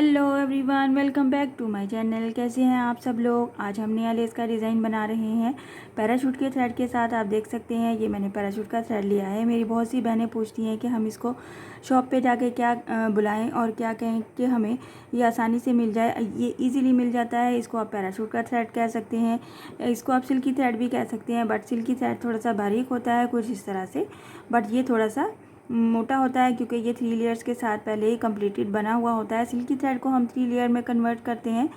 Hello everyone, welcome back to my channel. कैसे हैं आप सब लोग। आज हम नया लेस का डिज़ाइन बना रहे हैं पैराशूट के थ्रेड के साथ। आप देख सकते हैं ये मैंने पैराशूट का थ्रेड लिया है। मेरी बहुत सी बहनें पूछती हैं कि हम इसको शॉप पे जाके क्या बुलाएं और क्या कहें कि हमें ये आसानी से मिल जाए। ये इजीली मिल जाता है। इसको आप पैराशूट का थ्रेड कह सकते हैं, इसको आप सिल्की थ्रेड भी कह सकते हैं। बट सिल्की थ्रेड थोड़ा सा बारीक होता है कुछ इस तरह से, बट ये थोड़ा सा मोटा होता है क्योंकि ये 3 लेयर्स के साथ पहले ही कंप्लीटेड बना हुआ होता है। सिल्की थ्रेड को हम 3 लेयर में कन्वर्ट करते हैं,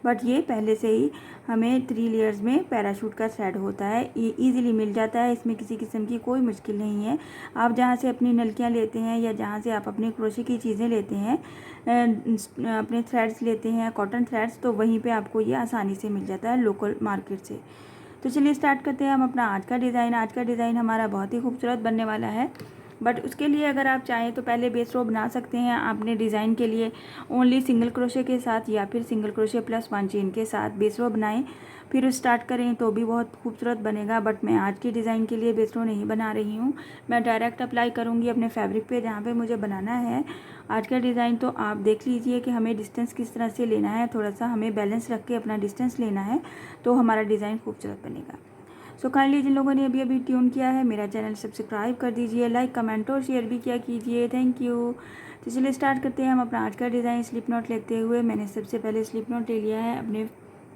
बट ये पहले से ही हमें 3 लेयर्स में पैराशूट का थ्रेड होता है। ये इजीली मिल जाता है, इसमें किसी किस्म की कोई मुश्किल नहीं है। आप जहाँ से अपनी नलकियाँ लेते हैं या जहाँ से आप अपनी क्रोशे की चीज़ें लेते हैं, अपने थ्रेड्स लेते हैं, कॉटन थ्रेड्स, तो वहीं पर आपको ये आसानी से मिल जाता है लोकल मार्केट से। तो चलिए स्टार्ट करते हैं हम अपना आज का डिज़ाइन। आज का डिज़ाइन हमारा बहुत ही खूबसूरत बनने वाला है, बट उसके लिए अगर आप चाहें तो पहले बेस रो बना सकते हैं आपने डिज़ाइन के लिए ओनली सिंगल क्रोशे के साथ या फिर सिंगल क्रोशे प्लस 1 चेन के साथ बेस रो बनाएं, फिर स्टार्ट करें तो भी बहुत खूबसूरत बनेगा। बट मैं आज के डिज़ाइन के लिए बेस रो नहीं बना रही हूँ, मैं डायरेक्ट अप्लाई करूँगी अपने फैब्रिक पे जहाँ पे मुझे बनाना है आज का डिज़ाइन। तो आप देख लीजिए कि हमें डिस्टेंस किस तरह से लेना है, थोड़ा सा हमें बैलेंस रख के अपना डिस्टेंस लेना है तो हमारा डिज़ाइन खूबसूरत बनेगा। सो काइंडली जिन लोगों ने अभी अभी ट्यून किया है मेरा चैनल सब्सक्राइब कर दीजिए, लाइक कमेंट और शेयर भी किया कीजिए। Thank you. तो चलिए स्टार्ट करते हैं हम अपना आज का डिज़ाइन। स्लिप नॉट लेते हुए मैंने सबसे पहले स्लिप नॉट ले लिया है अपने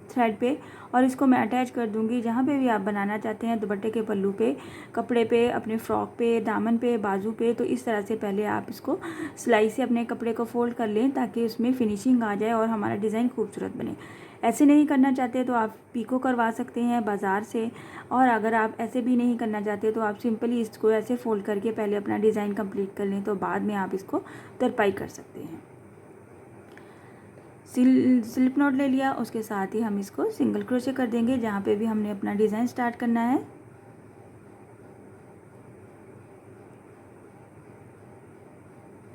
थ्रेड पे और इसको मैं अटैच कर दूंगी जहाँ पे भी आप बनाना चाहते हैं, दुपट्टे के पल्लू पे, कपड़े पे, अपने फ्रॉक पे, दामन पे, बाजू पे। तो इस तरह से पहले आप इसको सिलाई से अपने कपड़े को फोल्ड कर लें ताकि उसमें फिनिशिंग आ जाए और हमारा डिज़ाइन खूबसूरत बने। ऐसे नहीं करना चाहते तो आप पीको करवा सकते हैं बाज़ार से, और अगर आप ऐसे भी नहीं करना चाहते तो आप सिंपली इसको ऐसे फोल्ड करके पहले अपना डिज़ाइन कंप्लीट कर लें, तो बाद में आप इसको तरपाई कर सकते हैं। स्लिप नॉट ले लिया, उसके साथ ही हम इसको सिंगल क्रोशे कर देंगे जहाँ पे भी हमने अपना डिज़ाइन स्टार्ट करना है।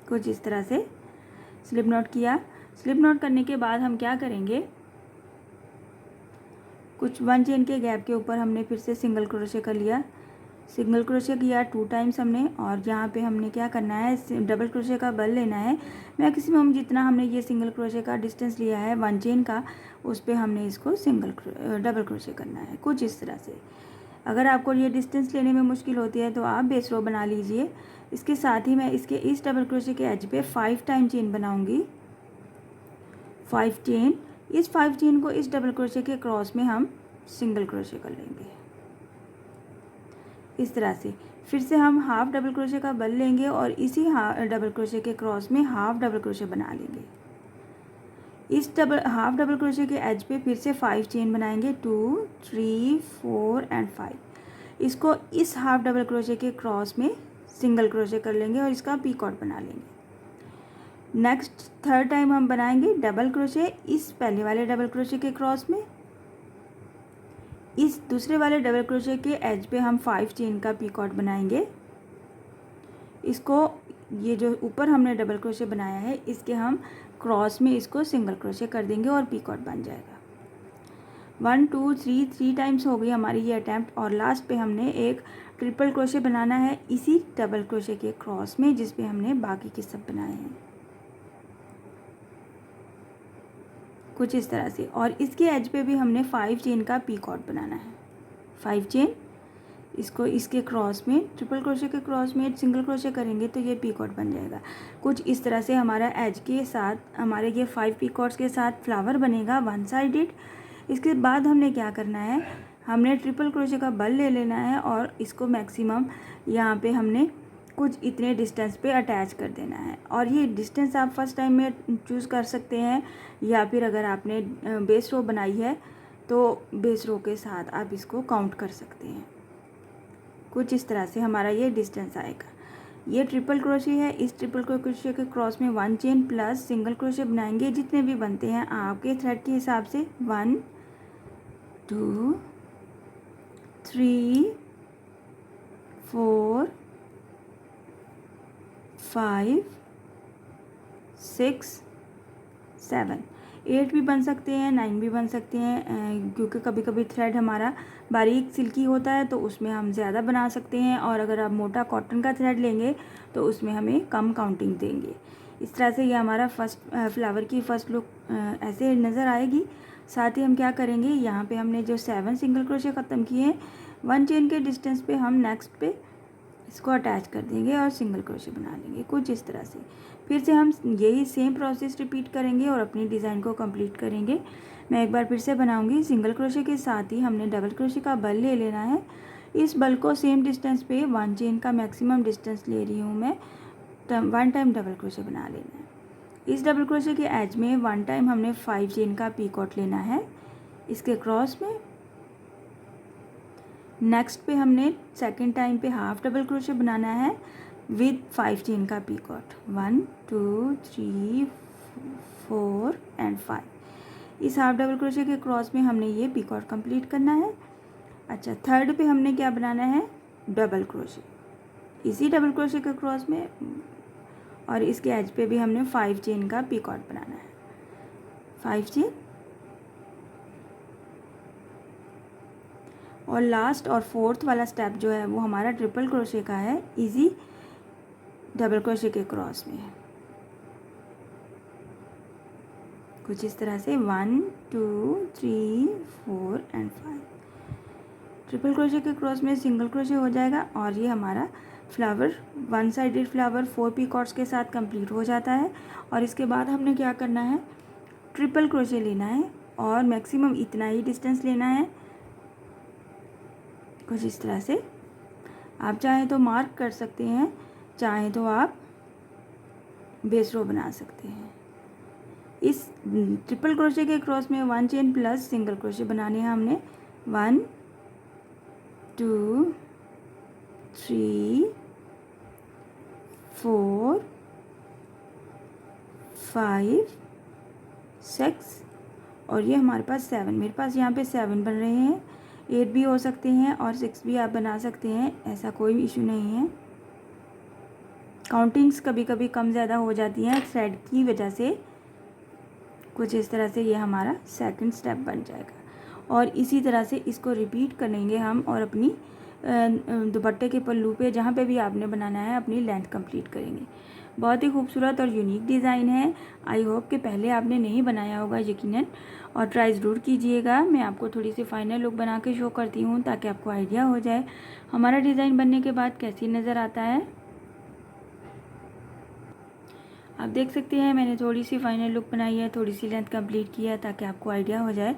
कुछ इस तरह से स्लिप नॉट किया। स्लिप नॉट करने के बाद हम क्या करेंगे, कुछ 1 चेन के गैप के ऊपर हमने फिर से सिंगल क्रोशे कर लिया। सिंगल क्रोशे किया 2 टाइम्स हमने, और यहाँ पे हमने क्या करना है, डबल क्रोशे का बल लेना है। मैक्सिमम जितना हमने ये सिंगल क्रोशे का डिस्टेंस लिया है 1 चेन का, उस पर हमने इसको डबल क्रोशे करना है कुछ इस तरह से। अगर आपको ये डिस्टेंस लेने में मुश्किल होती है तो आप बेस रो बना लीजिए। इसके साथ ही मैं इसके इस डबल क्रोशे के एज पे 5 टाइम चेन बनाऊँगी। 5 चेन, इस 5 चेन को इस डबल क्रोशे के क्रॉस में हम सिंगल क्रोशे कर लेंगे इस तरह से। फिर से हम हाफ डबल क्रोशे का बल लेंगे और इसी डबल क्रोशे के क्रॉस में हाफ डबल क्रोशे बना लेंगे। इस हाफ डबल क्रोशे के एज पे फिर से 5 चेन बनाएंगे, 2 3 4 एंड 5। इसको इस हाफ डबल क्रोशे के क्रॉस में सिंगल क्रोशे कर लेंगे और इसका पीकॉट बना लेंगे। नेक्स्ट थर्ड टाइम हम बनाएंगे डबल क्रोशे इस पहले वाले डबल क्रोशे के क्रॉस में, इस दूसरे वाले डबल क्रोशे के एज पे हम 5 चेन का पीकॉट बनाएंगे। इसको ये जो ऊपर हमने डबल क्रोशे बनाया है इसके हम क्रॉस में इसको सिंगल क्रोशे कर देंगे और पीकॉट बन जाएगा। 1 2 3 टाइम्स हो गई हमारी ये अटैम्प्ट, और लास्ट पे हमने एक ट्रिपल क्रोशे बनाना है इसी डबल क्रोशे के क्रॉस में जिस पे हमने बाकी के सब बनाए हैं कुछ इस तरह से। और इसके एज पे भी हमने 5 चेन का पीकॉट बनाना है। 5 चेन, इसको इसके क्रॉस में ट्रिपल क्रोशे के क्रॉस में सिंगल क्रोशे करेंगे तो ये पीकॉट बन जाएगा। कुछ इस तरह से हमारा एज के साथ हमारे ये 5 पीकॉट्स के साथ फ्लावर बनेगा 1 साइडेड। इसके बाद हमने क्या करना है, हमने ट्रिपल क्रोशे का बल ले लेना है और इसको मैक्सिमम यहाँ पे हमने कुछ इतने डिस्टेंस पे अटैच कर देना है। और ये डिस्टेंस आप फर्स्ट टाइम में चूज़ कर सकते हैं, या फिर अगर आपने बेस रो बनाई है तो बेस रो के साथ आप इसको काउंट कर सकते हैं। कुछ इस तरह से हमारा ये डिस्टेंस आएगा। ये ट्रिपल क्रोशे है, इस ट्रिपल क्रोशे के क्रॉस में 1 चेन प्लस सिंगल क्रोशे बनाएंगे जितने भी बनते हैं आपके थ्रेड के हिसाब से। 1 2 3 4 5 6 7 8 भी बन सकते हैं, 9 भी बन सकते हैं, क्योंकि कभी कभी थ्रेड हमारा बारीक सिल्की होता है तो उसमें हम ज़्यादा बना सकते हैं, और अगर आप मोटा कॉटन का थ्रेड लेंगे तो उसमें हमें कम काउंटिंग देंगे। इस तरह से ये हमारा फर्स्ट फ्लावर की फ़र्स्ट लुक ऐसे नज़र आएगी। साथ ही हम क्या करेंगे, यहाँ पे हमने जो 7 सिंगल क्रोशे ख़त्म किए हैं, 1 चेन के डिस्टेंस पे हम नेक्स्ट पे इसको अटैच कर देंगे और सिंगल क्रोशे बना लेंगे कुछ इस तरह से। फिर से हम यही सेम प्रोसेस रिपीट करेंगे और अपनी डिज़ाइन को कंप्लीट करेंगे। मैं एक बार फिर से बनाऊंगी। सिंगल क्रोशे के साथ ही हमने डबल क्रोशे का बल ले लेना है। इस बल को सेम डिस्टेंस पे 1 चेन का मैक्सिमम डिस्टेंस ले रही हूँ मैं, 1 टाइम डबल क्रोशे बना लेना है। इस डबल क्रोशे के एज में 1 टाइम हमने 5 चेन का पीकॉट लेना है इसके क्रॉस में। नेक्स्ट पे हमने सेकेंड टाइम पे हाफ डबल क्रोशे बनाना है विद 5 चेन का पीकॉट, 1 2 3 4 एंड 5। इस हाफ डबल क्रोशे के क्रॉस में हमने ये पीकॉट कंप्लीट करना है। अच्छा, थर्ड पे हमने क्या बनाना है, डबल क्रोशे इसी डबल क्रोशे के क्रॉस में, और इसके एज पे भी हमने 5 चेन का पीकॉट बनाना है, 5 चेन। और लास्ट और फोर्थ वाला स्टेप जो है वो हमारा ट्रिपल क्रोशे का है, इजी डबल क्रोशे के क्रॉस में कुछ इस तरह से 1 2 3 4 एंड 5। ट्रिपल क्रोशे के क्रॉस में सिंगल क्रोशे हो जाएगा और ये हमारा फ्लावर, 1 साइडेड फ्लावर 4 पीकॉट्स के साथ कंप्लीट हो जाता है। और इसके बाद हमने क्या करना है, ट्रिपल क्रोशे लेना है और मैक्सिमम इतना ही डिस्टेंस लेना है कुछ इस तरह से। आप चाहें तो मार्क कर सकते हैं, चाहें तो आप बेस रो बना सकते हैं। इस ट्रिपल क्रोशे के क्रॉस में 1 चेन प्लस सिंगल क्रोशे बनाने हैं हमने, 1 2 3 4 5 6 और ये हमारे पास 7, मेरे पास यहाँ पे 7 बन रहे हैं, 8 भी हो सकते हैं और 6 भी आप बना सकते हैं, ऐसा कोई इशू नहीं है। काउंटिंग्स कभी कभी कम ज़्यादा हो जाती हैं थ्रेड की वजह से। कुछ इस तरह से ये हमारा सेकंड स्टेप बन जाएगा और इसी तरह से इसको रिपीट करेंगे हम और अपनी दुपट्टे के पल्लू पे जहाँ पे भी आपने बनाना है अपनी लेंथ कंप्लीट करेंगे। बहुत ही खूबसूरत और यूनिक डिज़ाइन है। आई होप कि पहले आपने नहीं बनाया होगा यकीनन, और ट्राई ज़रूर कीजिएगा। मैं आपको थोड़ी सी फाइनल लुक बना के शो करती हूँ ताकि आपको आइडिया हो जाए हमारा डिज़ाइन बनने के बाद कैसी नज़र आता है। आप देख सकते हैं मैंने थोड़ी सी फाइनल लुक बनाई है, थोड़ी सी लेंथ कंप्लीट की है ताकि आपको आइडिया हो जाए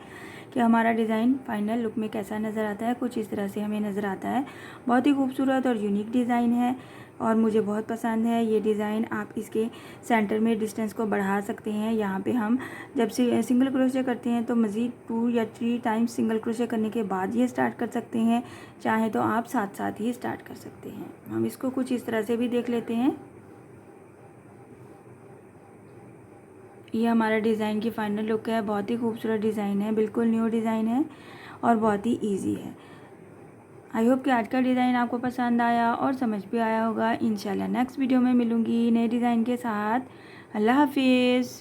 कि हमारा डिज़ाइन फाइनल लुक में कैसा नज़र आता है। कुछ इस तरह से हमें नज़र आता है। बहुत ही खूबसूरत और यूनिक डिज़ाइन है और मुझे बहुत पसंद है ये डिज़ाइन। आप इसके सेंटर में डिस्टेंस को बढ़ा सकते हैं। यहाँ पे हम जब से सिंगल क्रोशे करते हैं तो मज़ीद 2 या 3 टाइम्स सिंगल क्रोशे करने के बाद ये स्टार्ट कर सकते हैं, चाहे तो आप साथ साथ ही स्टार्ट कर सकते हैं। हम इसको कुछ इस तरह से भी देख लेते हैं। ये हमारा डिज़ाइन की फ़ाइनल लुक है। बहुत ही खूबसूरत डिज़ाइन है, बिल्कुल न्यू डिज़ाइन है और बहुत ही इजी है। आई होप कि आज का डिज़ाइन आपको पसंद आया और समझ भी आया होगा। इंशाल्लाह नेक्स्ट वीडियो में मिलूँगी नए डिज़ाइन के साथ। अल्लाह हाफिज़।